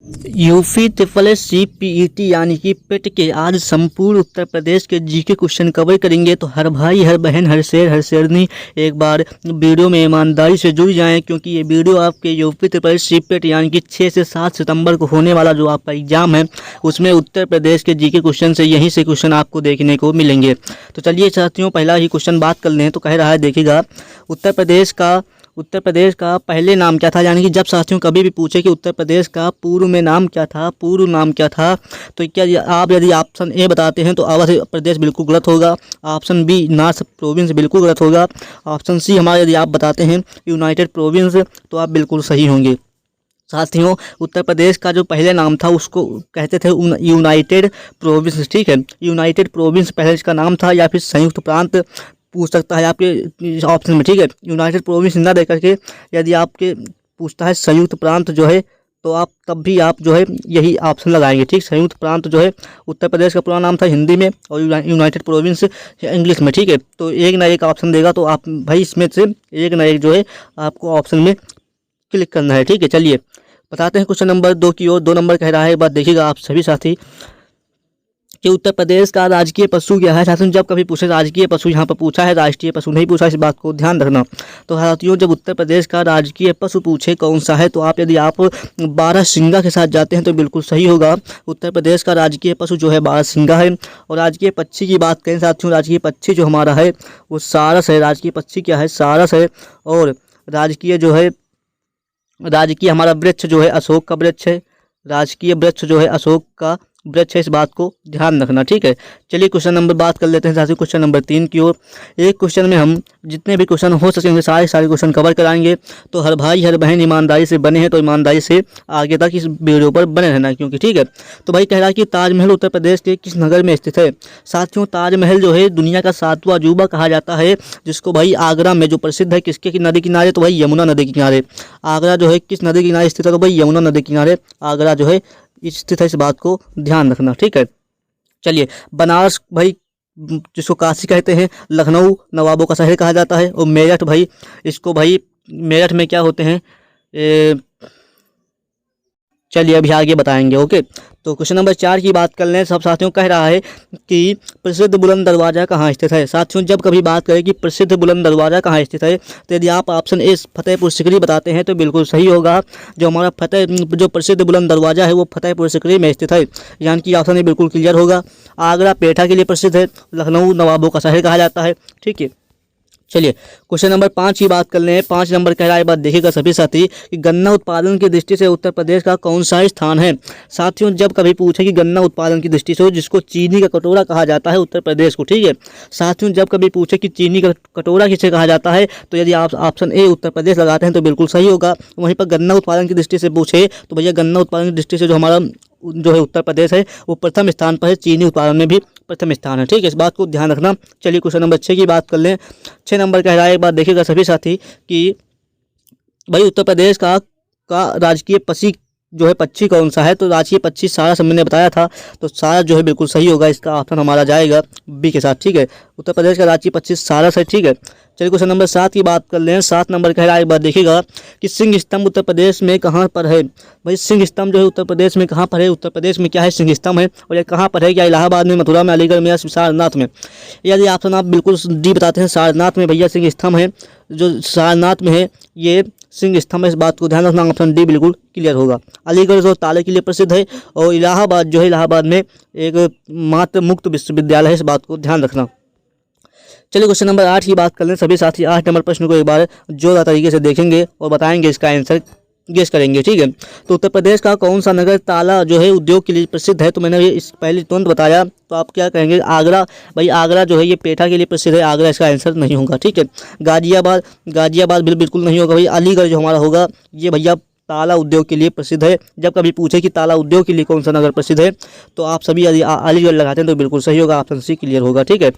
UP triple S CPET यानी कि पेट के आज संपूर्ण उत्तर प्रदेश के जीके क्वेश्चन कवर करेंगे। तो हर भाई, हर बहन, हर शेर, हर शेरनी एक बार वीडियो में ईमानदारी से जुड़ जाएं, क्योंकि ये वीडियो आपके यूपी ट्रिपल एस CPET यानी कि 6 से 7 सितंबर को होने वाला जो आपका एग्जाम है उसमें उत्तर प्रदेश के जीके क्वेश्चन से यहीं से क्वेश्चन आपको देखने को मिलेंगे। तो चलिए साथियों, पहला ही क्वेश्चन बात कर लें। तो कह रहा है, देखिएगा, उत्तर प्रदेश का पहले नाम क्या था। यानी कि जब साथियों कभी भी पूछे कि उत्तर प्रदेश का पूर्व में नाम क्या था, पूर्व नाम क्या था, तो क्या आप यदि ऑप्शन ए बताते हैं तो आंध्र प्रदेश बिल्कुल गलत होगा। ऑप्शन बी नॉर्थ प्रोविंस बिल्कुल गलत होगा। ऑप्शन सी हमारा यदि आप बताते हैं यूनाइटेड प्रोविंस तो आप बिल्कुल सही होंगे। साथियों, उत्तर प्रदेश का जो पहले नाम था उसको कहते थे यूनाइटेड प्रोविंस। ठीक है, यूनाइटेड प्रोविंस पहले इसका नाम था, या फिर संयुक्त प्रांत पूछ सकता है आपके ऑप्शन में। ठीक है, यूनाइटेड प्रोविंस ना दे करके यदि आपके पूछता है संयुक्त प्रांत जो है, तो आप तब भी आप जो है यही ऑप्शन लगाएंगे। ठीक, संयुक्त प्रांत जो है उत्तर प्रदेश का पूरा नाम था हिंदी में, और यूनाइटेड प्रोविंस इंग्लिश में। ठीक है, तो एक ना एक ऑप्शन देगा, तो आप भाई इसमें से एक ना एक जो है आपको ऑप्शन में क्लिक करना है। ठीक है, चलिए बताते हैं क्वेश्चन नंबर 2 की ओर। 2 नंबर कह रहा है, एक बात देखिएगा आप सभी साथी, कि उत्तर प्रदेश का राजकीय पशु क्या है। साथियों, जब कभी पूछे राजकीय पशु, यहाँ पर पूछा है राष्ट्रीय पशु नहीं पूछा, इस बात को ध्यान रखना। तो साथियों, जब उत्तर प्रदेश का राजकीय पशु पूछे कौन सा है, तो आप यदि आप 12 सिंगा के साथ जाते हैं तो बिल्कुल सही होगा। उत्तर प्रदेश का राजकीय पशु जो है 12 सिंगा है। और राजकीय पक्षी की बात करें साथियों, राजकीय पक्षी जो हमारा है वो सारस है। राजकीय पक्षी क्या है, सारस है। और राजकीय जो है, राजकीय हमारा वृक्ष जो है अशोक का वृक्ष है। राजकीय वृक्ष जो है अशोक का वृक्ष है, इस बात को ध्यान रखना। ठीक है, चलिए क्वेश्चन नंबर बात कर लेते हैं साथियों, क्वेश्चन नंबर 3 की ओर। एक क्वेश्चन में हम जितने भी क्वेश्चन हो सकेंगे सारे क्वेश्चन कवर कराएंगे। तो हर भाई, हर बहन ईमानदारी से बने हैं तो ईमानदारी से आगे तक इस वीडियो पर बने रहना, क्योंकि ठीक है। तो भाई कह रहा है कि ताजमहल उत्तर प्रदेश के किस नगर में स्थित है। साथियों, ताजमहल जो है दुनिया का 7वां अजूबा कहा जाता है, जिसको भाई आगरा में जो प्रसिद्ध है किसके नदी किनारे, तो भाई यमुना नदी के किनारे। आगरा जो है किस नदी किनारे स्थित है, तो भाई यमुना नदी किनारे आगरा जो है स्थित है, इस बात को ध्यान रखना। ठीक है, चलिए बनारस भाई जिसको काशी कहते हैं, लखनऊ नवाबों का शहर कहा जाता है। और मेरठ भाई, इसको भाई मेरठ में क्या होते हैं, चलिए अभी आगे बताएंगे। ओके, तो क्वेश्चन नंबर 4 की बात कर लें। सब साथियों, कह रहा है कि प्रसिद्ध बुलंद दरवाज़ा कहाँ स्थित है। साथियों, जब कभी बात करें कि प्रसिद्ध बुलंद दरवाज़ा कहाँ स्थित है, तो यदि आप ऑप्शन ए फतेहपुर सिकरी बताते हैं तो बिल्कुल सही होगा। जो हमारा जो प्रसिद्ध बुलंद दरवाज़ा है वो फतेहपुर सिकरी में स्थित है, यानी कि ऑप्शन ए बिल्कुल क्लियर होगा। आगरा पेठा के लिए प्रसिद्ध है, लखनऊ नवाबों का शहर कहा जाता है। ठीक है, चलिए क्वेश्चन नंबर 5 की बात कर लें। 5 नंबर कह रहा है, बात देखिएगा सभी साथी, कि गन्ना उत्पादन की दृष्टि से उत्तर प्रदेश का कौन सा स्थान है। साथियों, जब कभी पूछे कि गन्ना उत्पादन की दृष्टि से, जिसको चीनी का कटोरा कहा जाता है उत्तर प्रदेश को। ठीक है, साथियों, जब कभी पूछे कि चीनी का कटोरा किसे कहा जाता है, तो यदि आप ऑप्शन ए उत्तर प्रदेश लगाते हैं तो बिल्कुल सही होगा। वहीं पर गन्ना उत्पादन की दृष्टि से पूछे तो भैया गन्ना उत्पादन की दृष्टि से जो हमारा जो है उत्तर प्रदेश है वो प्रथम स्थान पर है, चीनी उत्पादन में भी प्रथम स्थान है। ठीक है, इस बात को ध्यान रखना। चलिए क्वेश्चन नंबर 6 की बात कर लें। 6 नंबर कह रहा है, एक बात देखिएगा सभी साथी, कि भाई उत्तर प्रदेश का राजकीय पक्षी जो है पक्षी कौन सा है। तो राजकीय पक्षी सारस मैंने बताया था, तो सारस जो है बिल्कुल सही होगा। इसका ऑप्शन हमारा जाएगा बी के साथ। ठीक है, उत्तर प्रदेश का राजकीय पक्षी सारस है। ठीक है, चलिए क्वेश्चन नंबर 7 की बात कर लें। 7 नंबर कह रहा है, एक बार देखिएगा, कि सिंह स्तंभ उत्तर प्रदेश में कहाँ पर है। भाई सिंह स्तंभ जो है उत्तर प्रदेश में कहाँ पर है, उत्तर प्रदेश में क्या है, सिंह स्तंभ है। और ये कहाँ पर है, क्या इलाहाबाद में, मथुरा में, अलीगढ़ में या सारनाथ में। यदि ऑप्शन आप बिल्कुल डी बताते हैं सारनाथ में भैया सिंह स्तंभ है, जो सारनाथ में है ये सिंह स्तंभ है, इस बात को ध्यान रखना। ऑप्शन डी बिल्कुल क्लियर होगा। अलीगढ़ जो ताले के लिए प्रसिद्ध है, और इलाहाबाद जो है इलाहाबाद में एक मात्र मुक्त विश्वविद्यालय है, इस बात को ध्यान रखना। चलिए क्वेश्चन नंबर 8 की बात कर लें सभी साथी। 8 नंबर प्रश्न को एक बार जोरदार तरीके से देखेंगे और बताएंगे, इसका आंसर गेस करेंगे। ठीक है, तो उत्तर प्रदेश का कौन सा नगर ताला जो है उद्योग के लिए प्रसिद्ध है। तो मैंने ये इस पहले तुरंत बताया, तो आप क्या कहेंगे, आगरा। भाई आगरा जो है ये पेठा के लिए प्रसिद्ध है, आगरा इसका आंसर नहीं होगा। ठीक है, गाजियाबाद बिल्कुल नहीं होगा। भाई अलीगढ़ जो हमारा होगा ये भैया ताला उद्योग के लिए प्रसिद्ध है। जब कभी पूछे कि ताला उद्योग के लिए कौन सा नगर प्रसिद्ध है, तो आप सभी यदि अलीगढ़ लगाते हैं तो बिल्कुल सही होगा, ऑप्शन सी क्लियर होगा। ठीक है,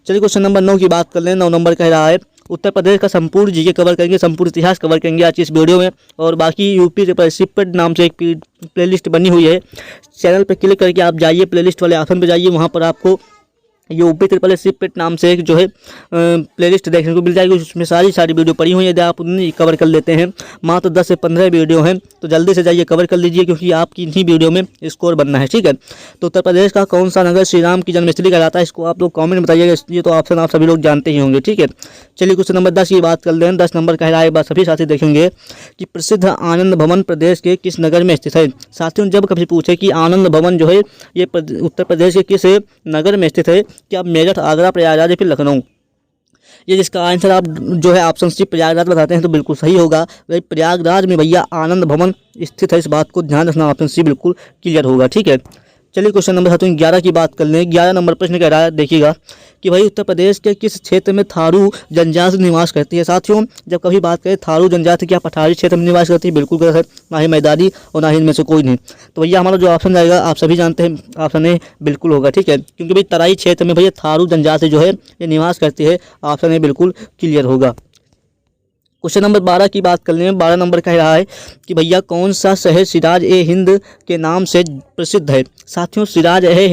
चलिए क्वेश्चन नंबर 9 की बात कर लें। 9 नंबर कह रहा है, उत्तर प्रदेश का संपूर्ण जीके कवर करेंगे, संपूर्ण इतिहास कवर करेंगे आज इस वीडियो में। और बाकी यूपी CPET नाम से एक प्लेलिस्ट बनी हुई है, चैनल पर क्लिक करके आप जाइए, प्लेलिस्ट वाले ऑप्शन पर जाइए, वहाँ पर आपको यूपी ट्रिपल एस पेट नाम से एक जो है प्लेलिस्ट देखने को मिल जाएगी। उसमें सारी वीडियो पड़ी हुई है, यदि आप उन्हें कवर कर लेते हैं। मात्र 10 से 15 वीडियो हैं, तो जल्दी से जाइए कवर कर लीजिए, क्योंकि आपकी इन्हीं वीडियो में स्कोर बनना है, ठीक है। तो उत्तर प्रदेश का कौन सा नगर श्री राम की जन्मस्थली कहलाता है, इसको आप लोग कॉमेंट बताइएगा। ये तो ऑप्शन आप सभी लोग जानते ही होंगे, ठीक है। चलिए क्वेश्चन नंबर 10 की बात कर लें। 10 नंबर कह रहा है, बात सभी साथी देखेंगे कि प्रसिद्ध आनंद भवन प्रदेश के किस नगर में स्थित है। साथियों, जब कभी पूछे कि आनंद भवन जो है ये उत्तर प्रदेश के किस नगर में स्थित है, क्या मेरठ, आगरा, प्रयागराज या फिर लखनऊ। ये जिसका आंसर आप जो है ऑप्शन सी प्रयागराज बताते हैं तो बिल्कुल सही होगा। भाई प्रयागराज में भैया आनंद भवन स्थित है, इस बात को ध्यान रखना, ऑप्शन सी बिल्कुल क्लियर होगा, ठीक है। चलिए क्वेश्चन नंबर 11 की बात कर लें। 11 नंबर प्रश्न कह रहा है, देखिएगा कि भाई उत्तर प्रदेश के किस क्षेत्र में थारू जनजाति निवास करती है। साथियों, जब कभी बात करें थारू जनजाति, क्या पठारी क्षेत्र में निवास करती है, बिल्कुल गलत है, ना ही मैदानी और ना ही इनमें से कोई नहीं। तो भैया हमारा जो ऑप्शन जाएगा आप सभी जानते हैं, ऑप्शन ए बिल्कुल होगा, ठीक है, क्योंकि भाई तराई क्षेत्र में भैया थारू जनजाति जो है ये निवास करती है, ऑप्शन ए बिल्कुल क्लियर होगा। क्वेश्चन नंबर 12 की बात कर लें। 12 नंबर कह रहा है कि भैया कौन सा शहर सिराज ए हिंद के नाम से प्रसिद्ध है। साथियों, सिराज ए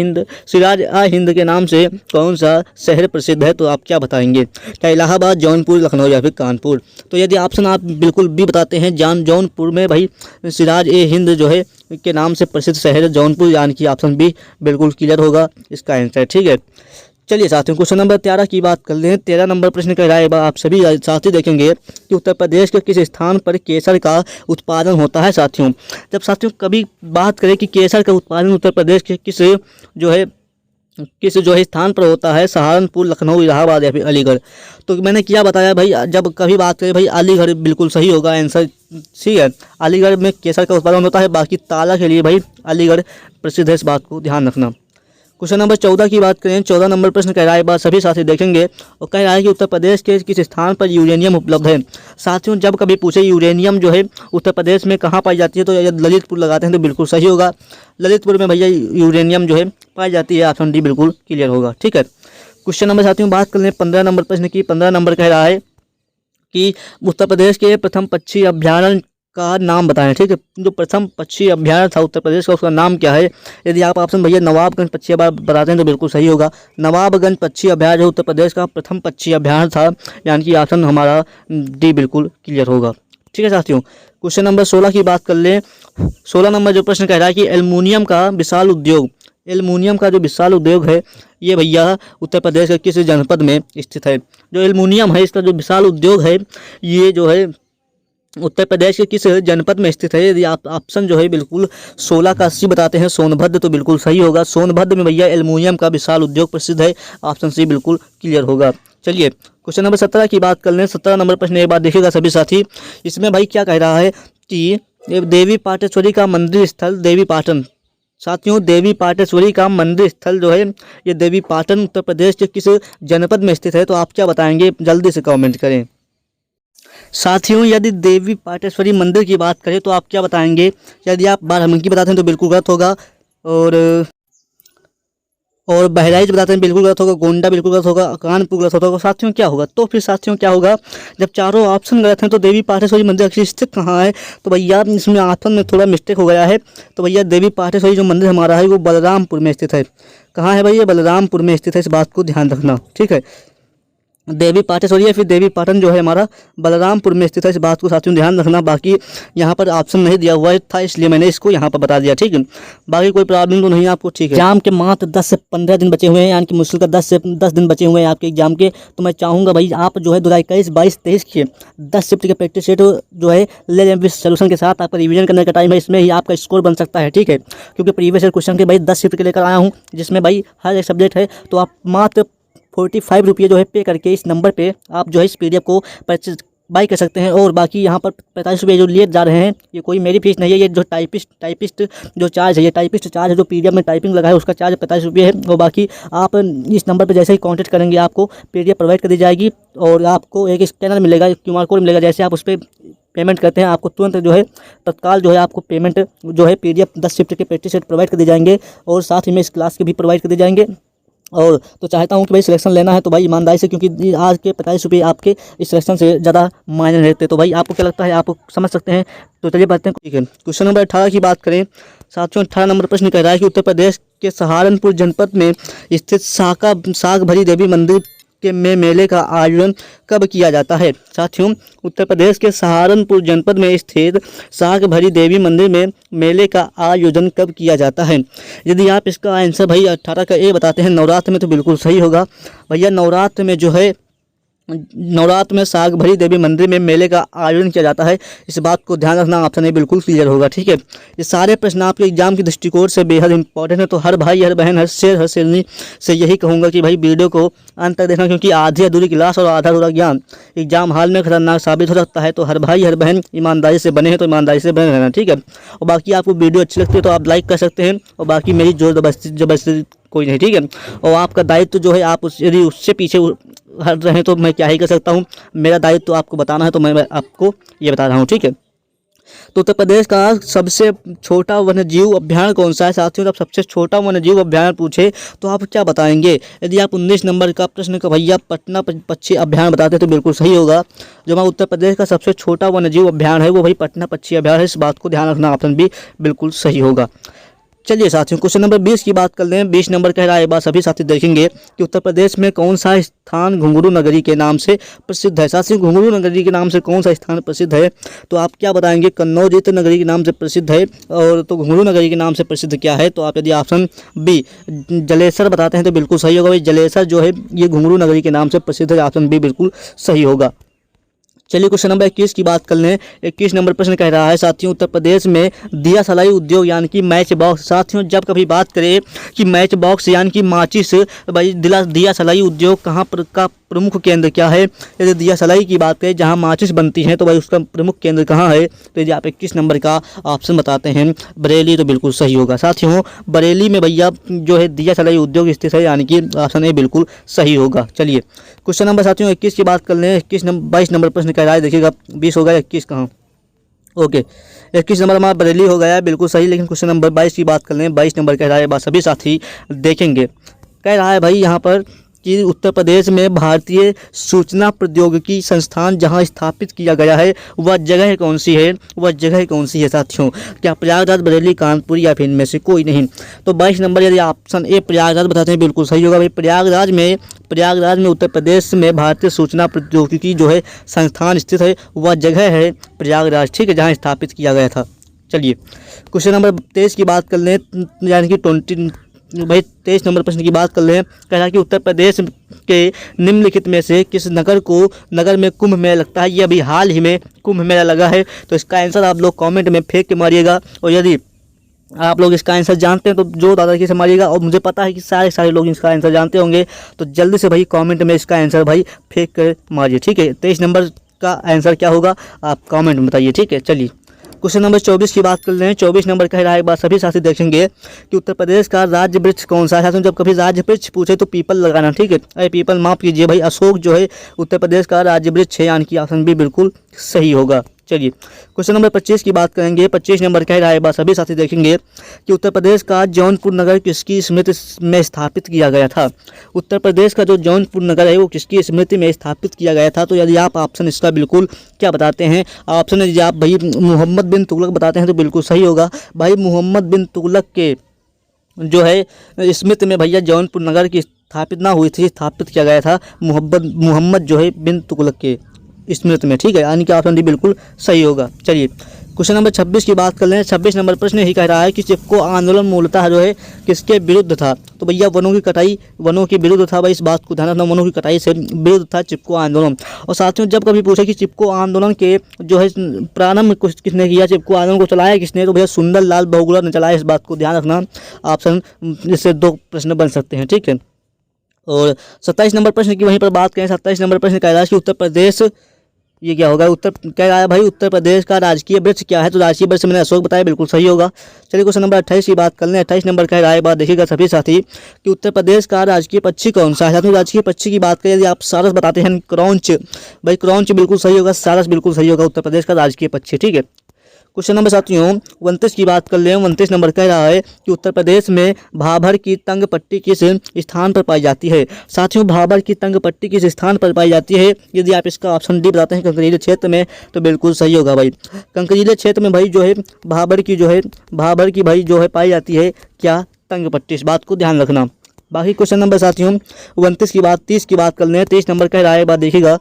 हिंद के नाम से कौन सा शहर प्रसिद्ध है, तो आप क्या बताएंगे, क्या इलाहाबाद, जौनपुर, लखनऊ या फिर कानपुर। तो यदि ऑप्शन आप बिल्कुल भी बताते हैं जौनपुर में भाई सिराज ए हिंद जो है के नाम से प्रसिद्ध शहर जौनपुर, यानी कि ऑप्शन बी बिल्कुल क्लियर होगा इसका आंसर, ठीक है। चलिए साथियों, क्वेश्चन नंबर 13 की बात कर लें। 13 नंबर प्रश्न कह रहा है, आप सभी साथी देखेंगे कि उत्तर प्रदेश के किस स्थान पर केसर का उत्पादन होता है। साथियों, जब साथियों कभी बात करें कि केसर का उत्पादन उत्तर प्रदेश के किस स्थान पर होता है, सहारनपुर, लखनऊ, इलाहाबाद या फिर अलीगढ़। तो मैंने क्या बताया भाई, जब कभी बात करें भाई अलीगढ़ बिल्कुल सही होगा आंसर, ठीक है। अलीगढ़ में केसर का उत्पादन होता है, बाकी ताला के लिए भाई अलीगढ़ प्रसिद्ध है, इस बात को ध्यान रखना। क्वेश्चन नंबर 14 की बात करें। 14 नंबर प्रश्न कह रहा है, बात सभी साथी देखेंगे और कह रहा है कि उत्तर प्रदेश के किस स्थान पर यूरेनियम उपलब्ध है। साथियों, जब कभी पूछे यूरेनियम जो है उत्तर प्रदेश में कहाँ पाई जाती है, तो यदि ललितपुर लगाते हैं तो बिल्कुल सही होगा। ललितपुर में भैया यूरेनियम जो है पाई जाती है, ऑप्शन डी बिल्कुल क्लियर होगा, ठीक है। क्वेश्चन नंबर साथियों बात कर लें 15 नंबर प्रश्न की। 15 नंबर कह रहा है कि उत्तर प्रदेश के प्रथम पक्षी अभ्यारण्य का नाम बताएं, ठीक है। जो प्रथम पक्षी अभ्यारण्य था उत्तर प्रदेश का, उसका नाम क्या है। यदि आप ऑप्शन भैया नवाबगंज पक्षी अभ्यारण्य बताते हैं तो बिल्कुल सही होगा। नवाबगंज पक्षी अभ्यारण्य उत्तर प्रदेश का प्रथम पक्षी अभ्यारण्य था, यानी कि ऑप्शन हमारा डी बिल्कुल क्लियर होगा, ठीक है साथियों। क्वेश्चन नंबर 16 की बात कर लें। 16 नंबर जो प्रश्न कह रहा है कि एल्युमिनियम का विशाल उद्योग है ये भैया उत्तर प्रदेश के किस जनपद में स्थित है। जो एल्युमिनियम है इसका जो विशाल उद्योग है ये जो है उत्तर प्रदेश के किस जनपद में स्थित है। यदि आप ऑप्शन जो है बिल्कुल 16 का 80 बताते हैं सोनभद्र, तो बिल्कुल सही होगा। सोनभद्र में भैया एल्युमिनियम का विशाल उद्योग प्रसिद्ध है, ऑप्शन सी बिल्कुल क्लियर होगा। चलिए क्वेश्चन नंबर 17 की बात कर लें। 17 नंबर प्रश्न एक बार देखिएगा सभी साथी, इसमें भाई क्या कह रहा है कि देवी पाटेश्वरी का मंदिर स्थल देवी पाटन। साथियों, देवी पाटेश्वरी का मंदिर स्थल जो है ये देवी पाटन उत्तर प्रदेश के किस जनपद में स्थित है, तो आप क्या बताएंगे, जल्दी से कमेंट करें। साथियों, यदि देवी पाटेश्वरी मंदिर की बात करें तो आप क्या बताएंगे। यदि आप बाराबंकी बताते हैं तो बिल्कुल गलत होगा, और बहराइच बताते हैं बिल्कुल गलत होगा, गोंडा बिल्कुल गलत होगा, कानपुर गलत होगा। साथियों क्या होगा, तो फिर साथियों क्या होगा, जब चारों ऑप्शन गलत हैं तो देवी पाटेश्वरी मंदिर अक्सर स्थित कहाँ है, तो भैया इसमें ऑप्शन में थोड़ा मिस्टेक हो गया है। तो भैया देवी पाटेश्वरी जो मंदिर हमारा है वो बलरामपुर में स्थित है। कहाँ है भैया, बलरामपुर में स्थित है, इस बात को ध्यान रखना, ठीक है। देवी पाटेश्वरी या फिर देवी पाटन जो है हमारा बलरामपुर में स्थित है, इस बात को साथियों ध्यान रखना। बाकी यहाँ पर ऑप्शन नहीं दिया हुआ था, इसलिए मैंने इसको यहाँ पर बता दिया, ठीक है। बाकी कोई प्रॉब्लम तो नहीं आपको, ठीक है। एग्जाम के मात्र 10 से 15 दिन बचे हुए हैं, यानी कि मुश्किल का 10 से 10 दिन बचे हुए हैं आपके एग्जाम के। तो मैं चाहूँगा भाई आप जो है 2021, 22, 23 के 10 शिफ्ट के प्रैक्टिस सेट जो है ले लें सोल्यूशन के साथ। आपका रिविजन करने का टाइम है, इसमें ही आपका स्कोर बन सकता है, ठीक है। क्योंकि प्रीवियस ईयर क्वेश्चन के भाई 10 शिफ्ट के लेकर आया हूँ, जिसमें भाई हर एक सब्जेक्ट है। तो आप मात्र 45 रुपये जो है पे करके इस नंबर पे आप जो है इस PDF को परचेज बाई कर सकते हैं। और बाकी यहाँ पर 45 रुपये जो लिए जा रहे हैं, ये कोई मेरी फीस नहीं है, ये जो टाइपिस्ट जो चार्ज है, ये टाइपिस्ट चार्ज है जो PDF में टाइपिंग लगा है, उसका चार्ज 45 रुपये है। और बाकी आप इस नंबर पर जैसे ही कॉन्टेक्ट करेंगे आपको PDF प्रोवाइड कर दी जाएगी, और आपको एक स्कैनर मिलेगा, QR कोड मिलेगा। जैसे आप उस पर पेमेंट करते हैं आपको तुरंत जो है तत्काल जो है आपको पेमेंट जो है PDF 10 शिफ्ट के प्रैक्टिस सेट प्रोवाइड कर दी जाएंगे, और साथ ही में इस क्लास के भी प्रोवाइड कर दी जाएंगे। और तो चाहता हूं कि भाई सिलेक्शन लेना है तो भाई ईमानदारी से, क्योंकि आज के 45 रुपये आपके इस सिलेक्शन से ज़्यादा मायने रहते। तो भाई आपको क्या लगता है, आप समझ सकते हैं। तो चलिए बढ़ते हैं, ठीक है। क्वेश्चन नंबर 18 की बात करें। साथियों, 18 नंबर प्रश्न कह रहा है कि उत्तर प्रदेश के सहारनपुर जनपद में स्थित साग भरी देवी मंदिर के मेले का आयोजन कब किया जाता है? साथियों, उत्तर प्रदेश के सहारनपुर जनपद में स्थित साग भरी देवी मंदिर में मेले का आयोजन कब किया जाता है? यदि आप इसका आंसर भाई 18 का ए बताते हैं नवरात्र में, तो बिल्कुल सही होगा भैया। नवरात्र में जो है, नवरात्र में साग भरी देवी मंदिर में मेले का आयोजन किया जाता है। इस बात को ध्यान रखना, ऑप्शन ए बिल्कुल क्लियर होगा। ठीक है, ये सारे प्रश्न आपके एग्जाम के दृष्टिकोण से बेहद इंपॉर्टेंट है। तो हर भाई, हर बहन, हर शेर, हर शेरनी से यही कहूँगा कि भाई वीडियो को अंत तक देखना, क्योंकि आधी अधूरी क्लास और आधा अधूरा ज्ञान एग्जाम हाल में खतरनाक साबित हो सकता है। तो हर भाई, हर बहन ईमानदारी से बने हैं तो ईमानदारी से बने रहना। ठीक है, और बाकी आपको वीडियो अच्छी लगती है तो आप लाइक कर सकते हैं, और बाकी मेरी जोर जबरदस्ती कोई नहीं। ठीक है, और आपका दायित्व जो है, आप यदि उससे पीछे हट रहे हैं तो मैं क्या ही कर सकता हूँ। मेरा दायित्व तो आपको बताना है, तो मैं आपको ये बता रहा हूँ। ठीक है, तो उत्तर प्रदेश का सबसे छोटा वन्यजीव अभ्यारण्य कौन सा है? साथियों, जब सबसे छोटा वन्यजीव अभ्यारण्य पूछे तो आप क्या बताएंगे? यदि आप 19 नंबर का प्रश्न का भैया पटना पक्षी अभ्यारण्य बताते हैं तो बिल्कुल सही होगा। जो हमारा उत्तर प्रदेश का सबसे छोटा वन्यजीव अभ्यारण्य है वो भाई पटना पक्षी अभ्यारण्य है। इस बात को ध्यान रखना, ऑप्शन बी बिल्कुल सही होगा। चलिए साथियों, क्वेश्चन नंबर 20 की बात कर लें। 20 नंबर कह रहा है, बात सभी साथी देखेंगे कि उत्तर प्रदेश में कौन सा स्थान घुंघरू नगरी के नाम से प्रसिद्ध है? साथियों, घुंघरू नगरी के नाम से कौन सा स्थान प्रसिद्ध है? तो आप क्या बताएंगे? कन्नौज इत्र नगरी के नाम से प्रसिद्ध है। और तो घुंघरू नगरी के नाम से प्रसिद्ध क्या है? तो आप यदि ऑप्शन बी जलेसर बताते हैं तो बिल्कुल सही होगा। भाई जलेसर जो है ये घुंघरू नगरी के नाम से प्रसिद्ध है। ऑप्शन बी बिल्कुल सही होगा। चलिए क्वेश्चन नंबर 21 की बात कर लें। 21 नंबर प्रश्न कह रहा है, साथियों, उत्तर प्रदेश में दिया सलाई उद्योग यानी कि मैच बॉक्स। साथियों, जब कभी बात करें कि मैच बॉक्स यानी कि माचिस, भाई दिया सलाई उद्योग कहाँ पर का प्रमुख केंद्र क्या है? यदि दिया सलाई की बात करें जहाँ माचिस बनती हैं तो भाई उसका प्रमुख केंद्र कहाँ है? तो यदि आप 21 नंबर का ऑप्शन बताते हैं बरेली, तो बिल्कुल सही होगा। साथियों, बरेली में भैया जो है दिया सलाई उद्योग स्थित है, यानी कि ऑप्शन ए बिल्कुल सही होगा। चलिए क्वेश्चन नंबर साथियों 21 की बात कर लें। 22 नंबर प्रश्न कह रहा है, देखिएगा 20 होगा, 21 कहाँ? ओके, 21 नंबर हमारा बरेली हो गया है, बिल्कुल सही। लेकिन क्वेश्चन नंबर 22 की बात कर लें। 22 नंबर कह रहा है, बात सभी साथी देखेंगे। कह रहा है भाई यहाँ पर कि उत्तर प्रदेश में भारतीय सूचना प्रौद्योगिकी संस्थान जहां स्थापित किया गया है वह जगह कौन सी है? वह जगह कौन सी है साथियों? क्या प्रयागराज, बरेली, कानपुर या फिर इनमें से कोई नहीं? तो 22 नंबर यदि ऑप्शन ए प्रयागराज बताते हैं बिल्कुल सही होगा। भाई प्रयागराज में उत्तर प्रदेश में भारतीय सूचना प्रौद्योगिकी जो है संस्थान स्थित है, वह जगह है प्रयागराज। ठीक है, जहाँ स्थापित किया गया था। चलिए क्वेश्चन नंबर 23 की बात कर लें, यानी कि 23 नंबर प्रश्न की बात कर लें। कह रहा है कि उत्तर प्रदेश के निम्नलिखित में से किस नगर में कुंभ मेला लगता है? ये अभी हाल ही में कुंभ मेला लगा है। तो इसका आंसर आप लोग कमेंट में फेंक के मारिएगा, और यदि आप लोग इसका आंसर जानते हैं तो जो दादागिरी से मारिएगा, और मुझे पता है कि सारे लोग इसका आंसर जानते होंगे, तो जल्दी से भाई कमेंट में इसका आंसर भाई फेंक कर मारिए। ठीक है, 23 नंबर का आंसर क्या होगा आप कमेंट में बताइए। ठीक है, चलिए क्वेश्चन नंबर 24 की बात कर रहे हैं। 24 नंबर कह रहा है, एक बात सभी साथी देखेंगे कि उत्तर प्रदेश का राज्य वृक्ष कौन सा है? जब कभी राज्य वृक्ष पूछे तो पीपल लगाना। ठीक है, अरे पीपल माफ कीजिए भाई, अशोक जो है उत्तर प्रदेश का राज्य वृक्ष है, यानी कि ऑप्शन बी बिल्कुल सही होगा। चलिए क्वेश्चन नंबर 25 की बात करेंगे। 25 नंबर कह रहा है, बात सभी साथी देखेंगे कि उत्तर प्रदेश का जौनपुर नगर किसकी स्मृति में स्थापित किया गया था? उत्तर प्रदेश का जो जौनपुर नगर है वो किसकी स्मृति में स्थापित किया गया था? तो यदि आप ऑप्शन इसका बिल्कुल क्या बताते हैं? ऑप्शन यदि आप भाई मोहम्मद बिन तुगलक बताते हैं तो बिल्कुल सही होगा। भाई मोहम्मद बिन तुगलक के जो है स्मृति में भैया जौनपुर नगर की स्थापित ना हुई थी, स्थापित किया गया था मोहम्मद जो है बिन तुगलक के स्मृति में। ठीक है, यानी कि ऑप्शन डी बिल्कुल सही होगा। चलिए क्वेश्चन नंबर 26 की बात कर लें। 26 नंबर प्रश्न यही कह रहा है कि चिपको आंदोलन मूलतः जो है किसके विरुद्ध था? तो भैया वनों के विरुद्ध था। भाई इस बात को ध्यान रखना, वनों की कटाई से विरुद्ध था चिपको आंदोलन। और साथियों, जब कभी पूछे कि चिपको आंदोलन के जो है प्रारंभ किसने किया, चिपको आंदोलन को चलाया किसने, तो भैया सुंदर लाल बहुगुणा ने चलाया। इस बात को ध्यान रखना, ऑप्शन इससे 2 प्रश्न बन सकते हैं। ठीक है, और 27 नंबर प्रश्न की वहीं पर बात करें। 27 नंबर प्रश्न कह रहा है कि उत्तर प्रदेश, ये क्या होगा? कह रहा है भाई उत्तर प्रदेश का राजकीय वृक्ष क्या है? तो राजकीय वृक्ष मैंने अशोक बताया, बिल्कुल सही होगा। चलिए क्वेश्चन नंबर 28 की बात कर लें। 28 नंबर कह रहा है, बात देखिएगा सभी साथी कि उत्तर प्रदेश का राजकीय पक्षी कौन सा है? राजकीय पक्षी की बात करें, यदि आप सारस बताते हैं क्रॉन्च, भाई क्रॉन्च बिल्कुल सही होगा, सारस बिल्कुल सही होगा उत्तर प्रदेश का राजकीय पक्षी। ठीक है, क्वेश्चन नंबर साथियों 29 की बात कर लें। 29 नंबर कह रहा है कि उत्तर प्रदेश में भाभर की तंग पट्टी किस स्थान पर पाई जाती है? साथियों, भाभर की तंग पट्टी किस स्थान पर पाई जाती है? यदि आप इसका ऑप्शन डी बताते हैं कंकरीले क्षेत्र में, तो बिल्कुल सही होगा। भाई कंकरीले क्षेत्र में भाई जो है भाभर की भाई जो है पाई जाती है क्या? तंग पट्टी, इस बात को ध्यान रखना। बाकी क्वेश्चन नंबर साथियों 29 की बात 30 की बात कर लें। 23 नंबर कह रहा है, बात देखिएगा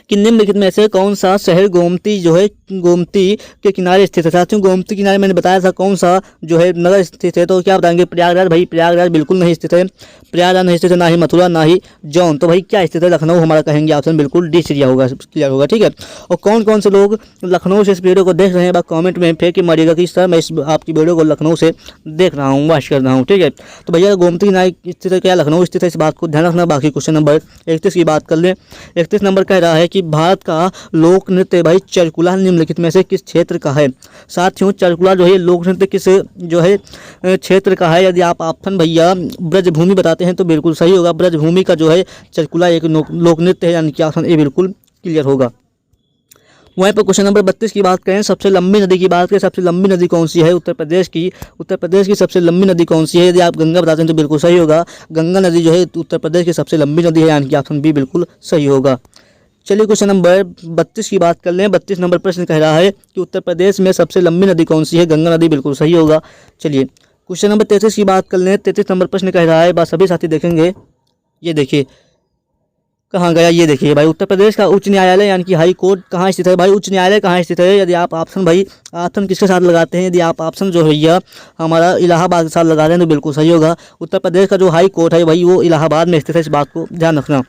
कि निम्नलिखित में से कौन सा शहर गोमती जो है गोमती के किनारे स्थित है। साथियों गोमती किनारे मैंने बताया था कौन सा जो है नगर स्थित है, तो क्या बताएंगे? प्रयागराज। भाई प्रयागराज बिल्कुल नहीं स्थित है, प्रयागराज नहीं स्थित है, ना ही मथुरा ना ही जौन। तो भाई क्या स्थित है? लखनऊ हमारा कहेंगे ऑप्शन बिल्कुल डी सीरिया होगा, क्लियर होगा, ठीक है। और कौन कौन से लोग लखनऊ से इस वीडियो को देख रहे हैं, कॉमेंट में फेंक के मारिएगा कि सर मैं इस आपकी वीडियो को लखनऊ से देख रहा हूँ, वॉच कर रहा हूँ, ठीक है। तो भैया गोमती किनारे स्थित है, क्या लखनऊ स्थित है, इस बात को ध्यान रखना। बाकी क्वेश्चन नंबर 31 की बात कर लें। 31 नंबर कह रहा है कि भारत का लोक नृत्य भाई चरकुला निम्नलिखित में से किस क्षेत्र का है। साथियों चरकुला जो है लोक नृत्य किस जो है क्षेत्र का है। यदि आप ऑप्शन भैया ब्रजभूमि बताते हैं तो बिल्कुल सही होगा। ब्रजभूमि का जो है चरकुला एक लोक नृत्य है, यानी कि ऑप्शन ए बिल्कुल क्लियर होगा। वहीं पर क्वेश्चन नंबर 32 की बात करें, सबसे लंबी नदी की बात करें, सबसे लंबी नदी कौन सी है उत्तर प्रदेश की। उत्तर प्रदेश की सबसे लंबी नदी कौन सी है? यदि आप गंगा बताते हैं तो बिल्कुल सही होगा। गंगा नदी जो है उत्तर प्रदेश की सबसे लंबी नदी है, यानी कि ऑप्शन बी बिल्कुल सही होगा। चलिए क्वेश्चन नंबर 32 की बात कर लें। 32 नंबर प्रश्न कह रहा है कि उत्तर प्रदेश में सबसे लंबी नदी कौन सी है? गंगा नदी, बिल्कुल सही होगा। चलिए क्वेश्चन नंबर 33 की बात कर लें। 33 नंबर प्रश्न कह रहा है, बात सभी साथी देखेंगे, ये देखिए कहाँ गया, ये देखिए भाई उत्तर प्रदेश का उच्च न्यायालय यानी कि हाई कोर्ट कहाँ स्थित है। भाई उच्च न्यायालय कहाँ स्थित है? यदि आप ऑप्शन भाई ऑप्शन किसके साथ लगाते हैं, यदि आप ऑप्शन जो भैया हमारा इलाहाबाद के साथ लगा रहे हैं तो बिल्कुल सही होगा। उत्तर प्रदेश का जो हाई कोर्ट है भाई वो इलाहाबाद में स्थित है, इस बात को ध्यान रखना।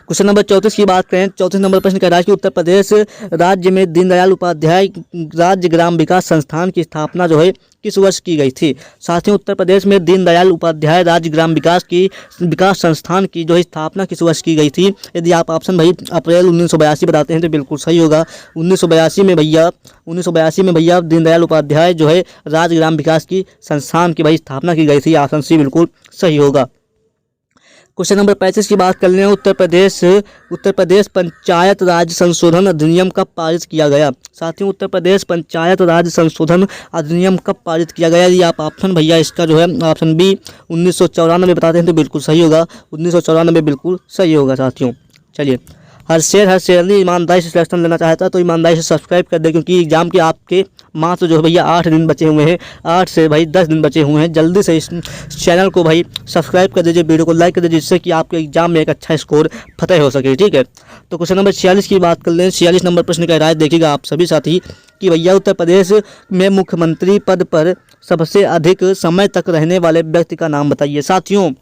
क्वेश्चन नंबर 34 की बात करें। 34 नंबर प्रश्न कह रहा है कि उत्तर प्रदेश राज्य में दीनदयाल उपाध्याय राज्य ग्राम विकास संस्थान की स्थापना जो है किस वर्ष की गई थी। साथियों उत्तर प्रदेश में दीनदयाल उपाध्याय राज्य ग्राम विकास संस्थान की जो है स्थापना किस वर्ष की गई थी। यदि आप ऑप्शन भाई अप्रैल 1982 बताते हैं तो बिल्कुल सही होगा। 1982 में भैया दीनदयाल उपाध्याय जो है राज्य ग्राम विकास की संस्थान की भाई स्थापना की गई थी, ऑप्शन सी बिल्कुल सही होगा। क्वेश्चन नंबर 35 की बात कर लें। उत्तर प्रदेश पंचायत राज संशोधन अधिनियम कब पारित किया गया। साथियों उत्तर प्रदेश पंचायत राज संशोधन अधिनियम कब पारित किया गया। यदि आप ऑप्शन भैया इसका जो है ऑप्शन बी 1994 बताते हैं तो बिल्कुल सही होगा। 1994 बिल्कुल सही होगा साथियों। चलिए हर शेरनी ईमानदारी से सिलेक्शन लेना चाहता है तो ईमानदारी से सब्सक्राइब कर दे, क्योंकि एग्जाम के आपके मात्र जो है भैया 8 दिन बचे हुए हैं, 8 से भाई 10 दिन बचे हुए हैं। जल्दी से इस चैनल को भाई सब्सक्राइब कर दीजिए, वीडियो को लाइक कर दीजिए, जिससे कि आपके एग्जाम में एक अच्छा स्कोर फतेह हो सके, ठीक है। तो क्वेश्चन नंबर 46 की बात कर लें। 46 नंबर प्रश्न कह रहा है, देखिएगा आप सभी साथी कि भैया उत्तर प्रदेश में मुख्यमंत्री पद पर सबसे अधिक समय तक रहने वाले व्यक्ति का नाम बताइए। साथियों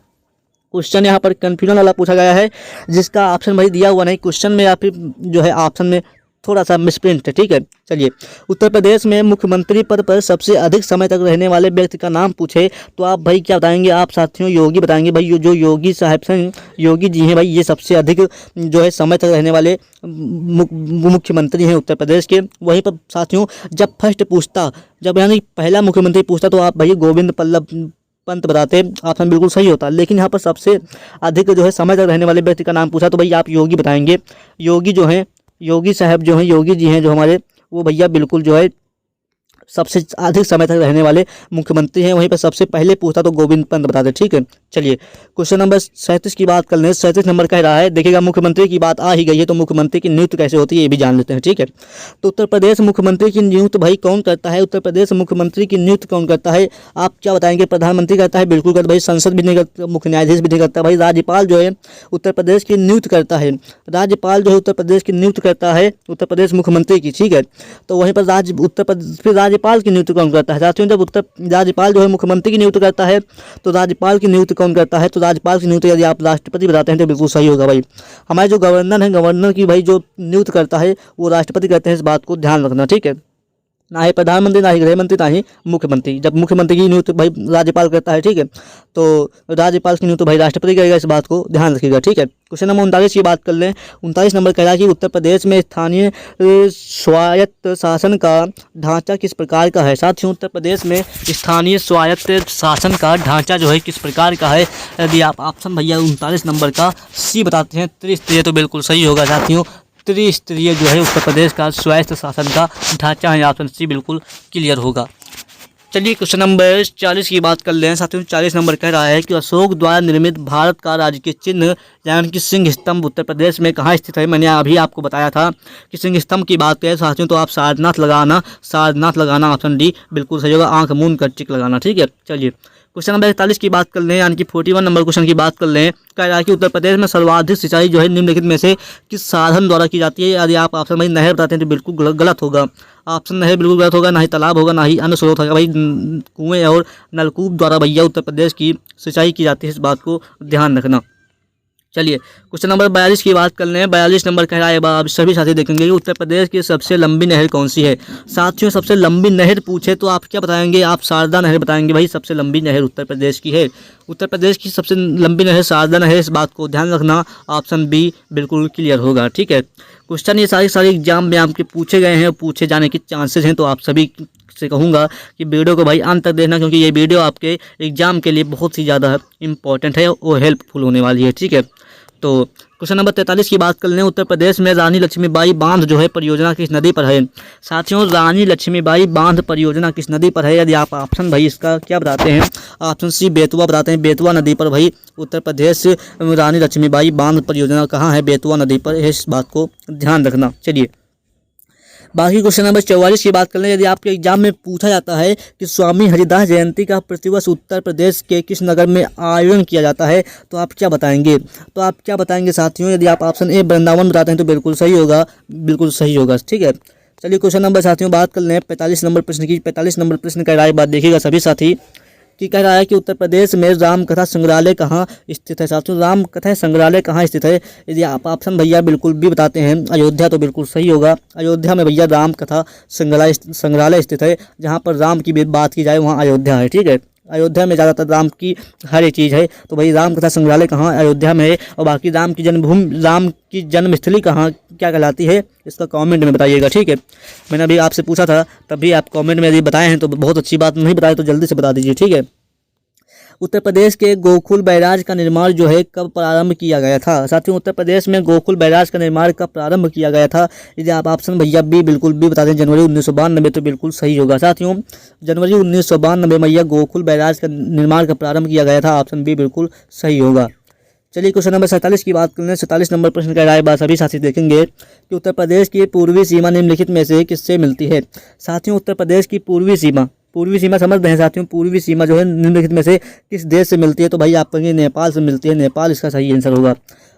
क्वेश्चन यहाँ पर कंफ्यूजन वाला पूछा गया है, जिसका ऑप्शन भाई दिया हुआ नहीं क्वेश्चन में, या फिर जो है ऑप्शन में थोड़ा सा मिसप्रिंट है, ठीक है। चलिए उत्तर प्रदेश में मुख्यमंत्री पद पर सबसे अधिक समय तक रहने वाले व्यक्ति का नाम पूछे तो आप भाई क्या बताएंगे? आप साथियों योगी बताएंगे। भाई जो योगी साहब योगी जी हैं भाई, ये सबसे अधिक जो है समय तक रहने वाले मुख्यमंत्री हैं उत्तर प्रदेश के। वहीं पर साथियों जब यानी पहला मुख्यमंत्री पूछता तो आप भाई गोविंद बल्लभ पंत बताते, ऑप्शन बिल्कुल सही होता। लेकिन यहाँ पर सबसे अधिक जो है समय तक रहने वाले व्यक्ति का नाम पूछा तो भाई आप योगी बताएंगे। योगी साहब जो हैं, योगी जी हैं जो हमारे, वो भैया बिल्कुल जो है सबसे अधिक समय तक रहने वाले मुख्यमंत्री हैं। वहीं पर सबसे पहले पूछा तो गोविंद पंत बताते, ठीक है। चलिए क्वेश्चन नंबर 37 की बात कर लें। 37 नंबर कह रहा है, देखिएगा मुख्यमंत्री की बात आ ही गई है तो मुख्यमंत्री की नियुक्ति कैसे होती है ये भी जान लेते हैं, ठीक है। तो उत्तर प्रदेश मुख्यमंत्री की नियुक्ति भाई कौन करता है? उत्तर प्रदेश मुख्यमंत्री की नियुक्ति कौन करता है? आप क्या बताएंगे? प्रधानमंत्री करता है, बिल्कुल करता भाई। संसद भी नहीं करता, मुख्य न्यायाधीश भी नहीं करता भाई। राज्यपाल जो है उत्तर प्रदेश की नियुक्ति करता है। राज्यपाल जो है उत्तर प्रदेश की नियुक्ति करता है उत्तर प्रदेश मुख्यमंत्री की, ठीक है। तो वहीं पर राज्यपाल की नियुक्ति कौन करता है? साथियों जब राज्यपाल जो है मुख्यमंत्री की नियुक्ति करता है तो राज्यपाल की नियुक्ति कौन करता है? तो राज्यपाल की नियुक्ति यदि आप राष्ट्रपति बताते हैं तो बिल्कुल सही होगा भाई। हमारे जो गवर्नर है, गवर्नर की भाई जो नियुक्ति करता है वो राष्ट्रपति करते हैं, इस बात को ध्यान रखना, ठीक है। ना ही प्रधानमंत्री, ना ही गृहमंत्री, ना ही मुख्यमंत्री। जब मुख्यमंत्री की नियुक्ति भाई राज्यपाल करता है, ठीक है, तो राज्यपाल की नियुक्ति भाई राष्ट्रपति करेगा, इस बात को ध्यान रखिएगा, ठीक है। क्वेश्चन नंबर 39 की बात कर लें। 39 नंबर कह रहा है कि उत्तर प्रदेश में स्थानीय स्वायत्त शासन का ढांचा किस प्रकार का है। साथियों उत्तर प्रदेश में स्थानीय स्वायत्त शासन का ढांचा जो है किस प्रकार का है। यदि आप ऑप्शन भैया 39 नंबर का सी बताते हैं त्रिस्तरीय तो बिल्कुल सही होगा साथियों। त्रिस्तरीय जो है उत्तर प्रदेश का स्वायत्त शासन का ढांचा है, ऑप्शन सी बिल्कुल क्लियर होगा। चलिए क्वेश्चन नंबर 40 की बात कर लें साथियों। 40 नंबर कह रहा है कि अशोक द्वारा निर्मित भारत का राजकीय चिन्ह यानी कि सिंह स्तंभ उत्तर प्रदेश में कहाँ स्थित है। मैंने अभी आपको बताया था कि सिंह स्तंभ की बात करें साथियों तो आप सारनाथ लगाना ऑप्शन डी बिल्कुल सही होगा। आंख मूंद कर टिक लगाना, ठीक है। चलिए क्वेश्चन नंबर 41 की बात कर लें यानी कि 41 नंबर क्वेश्चन की बात कर लें। कह रहा है कि उत्तर प्रदेश में सर्वाधिक सिंचाई जो है निम्नलिखित में से किस साधन द्वारा की जाती है। यदि आप ऑप्शन भाई नहर बताते हैं तो बिल्कुल गलत होगा। ऑप्शन नहर बिल्कुल गलत होगा, ना ही तालाब होगा, ना ही अन्य स्रोत होगा। भाई कुएं और नलकूप द्वारा भैया उत्तर प्रदेश की सिंचाई की जाती है, इस बात को ध्यान रखना। चलिए क्वेश्चन नंबर 42 की बात कर लें। 42 नंबर कह रहा है अब सभी साथी देखेंगे कि उत्तर प्रदेश की सबसे लंबी नहर कौन सी है। साथियों सबसे लंबी नहर पूछे तो आप क्या बताएंगे, आप शारदा नहर बताएंगे। भाई सबसे लंबी नहर उत्तर प्रदेश की है। उत्तर प्रदेश की सबसे लंबी नहर शारदा नहर, इस बात को ध्यान रखना। ऑप्शन बी बिल्कुल क्लियर होगा, ठीक है। क्वेश्चन ये सारे एग्जाम में आपके पूछे गए हैं और पूछे जाने के चांसेस हैं, तो आप सभी से कहूँगा कि वीडियो को भाई अंत तक देखना, क्योंकि ये वीडियो आपके एग्जाम के लिए बहुत ही ज़्यादा इंपॉर्टेंट है और हेल्पफुल होने वाली है, ठीक है। तो क्वेश्चन नंबर 43 की बात कर लें। उत्तर प्रदेश में रानी लक्ष्मीबाई बांध जो है परियोजना किस नदी पर है। साथियों रानी लक्ष्मीबाई बांध परियोजना किस नदी पर है। यदि आप ऑप्शन भाई इसका क्या बताते हैं, ऑप्शन सी बेतवा बताते हैं। बेतवा नदी पर भाई उत्तर प्रदेश रानी लक्ष्मीबाई बांध परियोजना कहाँ है, बेतवा नदी पर है, इस बात को ध्यान रखना। चलिए बाकी क्वेश्चन नंबर 44 की बात कर लें। यदि आपके एग्जाम में पूछा जाता है कि स्वामी हरिदास जयंती का प्रतिवर्ष उत्तर प्रदेश के किस नगर में आयोजन किया जाता है, तो आप क्या बताएंगे। तो आप क्या बताएंगे साथियों। यदि आप ऑप्शन ए वृंदावन बताते हैं तो बिल्कुल सही होगा, बिल्कुल सही होगा, ठीक है। चलिए क्वेश्चन नंबर साथियों बात कर लें 45 नंबर प्रश्न की। 45 नंबर प्रश्न का राय बात देखिएगा सभी साथी कि कह रहा है कि उत्तर प्रदेश में राम कथा संग्रहालय कहाँ स्थित है। साथियों राम कथा संग्रहालय कहाँ स्थित है। यदि आप ऑप्शन भैया बिल्कुल भी बताते हैं अयोध्या, तो बिल्कुल सही होगा। अयोध्या में भैया राम कथा संग्रहालय स्थित है। जहाँ पर राम की बात की जाए वहाँ अयोध्या है, ठीक है। अयोध्या में ज़्यादातर राम की हर एक चीज़ है, तो भाई राम कथा संग्रहालय कहाँ, अयोध्या में है। और बाकी राम की जन्मभूमि, राम की जन्मस्थली कहाँ क्या कहलाती है, इसका कमेंट में बताइएगा, ठीक है। मैंने अभी आपसे पूछा था तभी आप कमेंट में यदि बताए हैं तो बहुत अच्छी बात, नहीं बताए तो जल्दी से बता दीजिए, ठीक है। उत्तर प्रदेश के गोकुल बैराज का निर्माण जो है कब प्रारंभ किया गया था। साथियों उत्तर प्रदेश में गोकुल बैराज का निर्माण कब प्रारंभ किया गया था। यदि आप ऑप्शन भैया बी बिल्कुल भी बता दें जनवरी 1992, तो बिल्कुल सही होगा। साथियों जनवरी 1992 में यह गोकुल बैराज का निर्माण का प्रारंभ किया गया था। ऑप्शन बी बिल्कुल सही होगा। चलिए क्वेश्चन नंबर 47 की बात करें। 47 नंबर प्रश्न का राय बात सभी साथी देखेंगे कि उत्तर प्रदेश की पूर्वी सीमा निम्नलिखित में से किससे मिलती है। साथियों उत्तर प्रदेश की पूर्वी सीमा समझ रहे हैं साथियों। पूर्वी सीमा जो है निम्नलिखित में से किस देश से मिलती है, तो भाई आप कहेंगे नेपाल से मिलती है। नेपाल इसका सही आंसर होगा।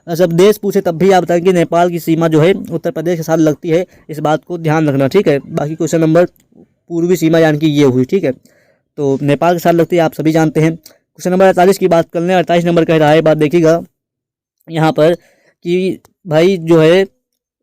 जब देश पूछे तब भी आप बताएंगे नेपाल की सीमा जो है उत्तर प्रदेश के साथ लगती है, इस बात को ध्यान रखना, ठीक है। बाकी क्वेश्चन नंबर पूर्वी सीमा यानी कि ये हुई, ठीक है। तो नेपाल के साथ लगती है, आप सभी जानते हैं। क्वेश्चन नंबर 48 की बात कर लें। 48 नंबर कह रहा है, बात देखिएगा यहाँ पर कि भाई जो है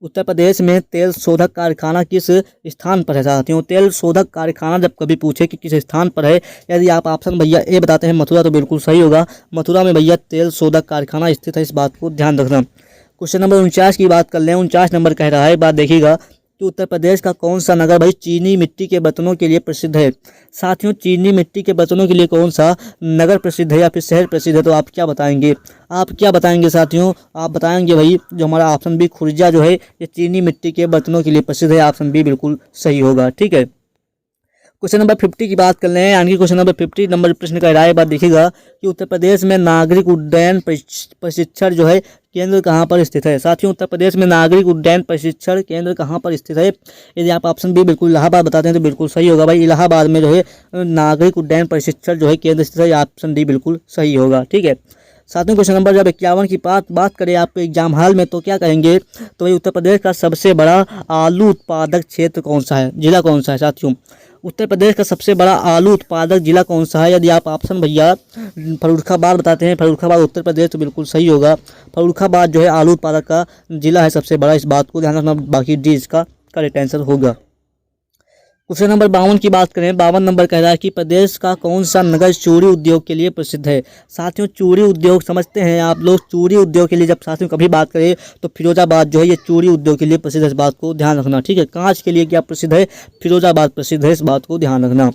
उत्तर प्रदेश में तेल शोधक कारखाना किस स्थान पर है। साथियों तेल शोधक कारखाना जब कभी पूछे कि किस स्थान पर है, यदि आप ऑप्शन भैया ए बताते हैं मथुरा, तो बिल्कुल सही होगा। मथुरा में भैया तेल शोधक कारखाना स्थित है, इस बात को ध्यान रखना। क्वेश्चन नंबर 49 की बात कर लें। 49 नंबर कह रहा है, बात देखिएगा कि उत्तर प्रदेश का कौन सा नगर भाई चीनी मिट्टी के बर्तनों के लिए प्रसिद्ध है। साथियों चीनी मिट्टी के बर्तनों के लिए कौन सा नगर प्रसिद्ध है या फिर शहर प्रसिद्ध है, तो आप क्या बताएंगे। आप क्या बताएंगे साथियों, आप बताएंगे भाई जो हमारा ऑप्शन बी खुर्जा जो है ये चीनी मिट्टी के बर्तनों के लिए प्रसिद्ध है। ऑप्शन बी बिल्कुल सही होगा, ठीक है। क्वेश्चन नंबर 50 की बात कर लें। यानी कि क्वेश्चन नंबर 50 नंबर प्रश्न का राय बात देखिएगा कि उत्तर प्रदेश में नागरिक उड्डयन प्रशिक्षण जो है केंद्र कहाँ पर स्थित है। साथियों उत्तर प्रदेश में नागरिक उड्डयन प्रशिक्षण केंद्र कहाँ पर स्थित है। यदि आप ऑप्शन बी बिल्कुल इलाहाबाद बताते हैं तो बिल्कुल सही होगा। भाई इलाहाबाद में जो है नागरिक उड्डयन प्रशिक्षण जो है केंद्र स्थित है। ऑप्शन डी बिल्कुल सही होगा, ठीक है। साथियों क्वेश्चन नंबर जब 51 की बात करें आपके एग्जाम हॉल में, तो क्या कहेंगे, तो भाई उत्तर प्रदेश का सबसे बड़ा आलू उत्पादक क्षेत्र कौन सा है, जिला कौन सा है। साथियों उत्तर प्रदेश का सबसे बड़ा आलू उत्पादक जिला कौन सा है। यदि आप ऑप्शन भैया फर्रुखाबाद बताते हैं, फर्रुखाबाद उत्तर प्रदेश, तो बिल्कुल सही होगा। फर्रुखाबाद जो है आलू उत्पादक का जिला है सबसे बड़ा, इस बात को ध्यान रखना। बाकी डी इसका करेक्ट आंसर होगा। क्वेश्चन नंबर 52 की बात करें। 52 नंबर कह रहा है कि प्रदेश का कौन सा नगर चूड़ी उद्योग के लिए प्रसिद्ध है। साथियों चूड़ी उद्योग समझते हैं आप लोग। चूड़ी उद्योग के लिए जब साथियों कभी बात करें तो फिरोजाबाद जो है ये चूड़ी उद्योग के लिए प्रसिद्ध है, इस बात को ध्यान रखना, ठीक है। कांच के लिए क्या प्रसिद्ध है, फिरोजाबाद प्रसिद्ध है, इस बात को ध्यान रखना।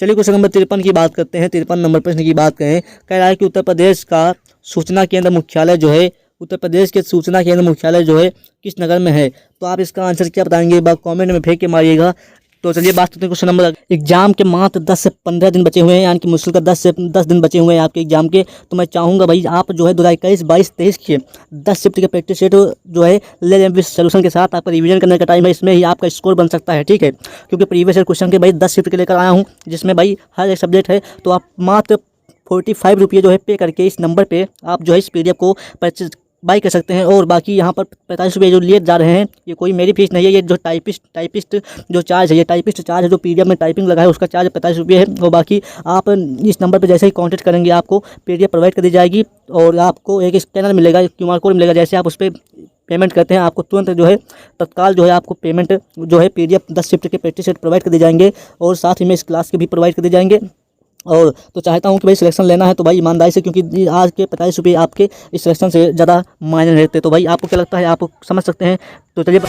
चलिए क्वेश्चन नंबर 53 की बात करते हैं। 53 नंबर प्रश्न की बात करें। कह रहा है कि उत्तर प्रदेश का सूचना केंद्र मुख्यालय जो है, उत्तर प्रदेश के सूचना केंद्र मुख्यालय जो है किस नगर में है, तो आप इसका आंसर क्या बताएंगे, कमेंट में फेंक के मारिएगा। तो चलिए बात करते हैं क्वेश्चन नंबर। एग्जाम के मात्र 10 से 15 दिन बचे हुए हैं, यानी कि मुश्किल का 10 से 10 दिन बचे हुए हैं आपके एग्जाम के। तो मैं चाहूँगा भाई आप जो है 2021, 22, 23 के 10 शिफ्ट के प्रैक्टिस सेट जो है ले लें विद सोल्यूशन के साथ। आपका रिवीजन करने का टाइम है, इसमें ही आपका स्कोर बन सकता है, ठीक है। क्योंकि प्रीवियस ईयर क्वेश्चन के भाई 10 शिफ्ट के लेकर आया हूँ, जिसमें भाई हर एक सब्जेक्ट है। तो आप मात्र 45 रुपये जो है पे करके इस नंबर पे आप जो है इस PDF को परचेज बाई कर सकते हैं। और बाकी यहाँ पर 45 रुपये जो लिए जा रहे हैं, ये कोई मेरी फीस नहीं है। ये जो टाइपिस्ट जो चार्ज है, ये टाइपिस्ट चार्ज है जो PDF में टाइपिंग लगा है, उसका चार्ज 45 रुपये है। और बाकी आप इस नंबर पर जैसे ही कॉन्टेक्ट करेंगे आपको PDF प्रोवाइड कर दी जाएगी और आपको एक स्कैनर मिलेगा, QR कोड मिलेगा। जैसे आप उस पर पेमेंट करते हैं, आपको तुरंत जो है तत्काल जो है आपको पेमेंट जो है PDF 10 शिफ्ट के प्रैक्टिस सेट प्रोवाइड कर दिए जाएंगे और साथ ही में इस क्लास के भी प्रोवाइड कर दिए जाएंगे। और तो चाहता हूँ कि भाई सिलेक्शन लेना है तो भाई ईमानदारी से, क्योंकि आज के 45 रुपये आपके इस सिलेक्शन से ज़्यादा मायने रहते। तो भाई आपको क्या लगता है, आप समझ सकते हैं। तो चलिए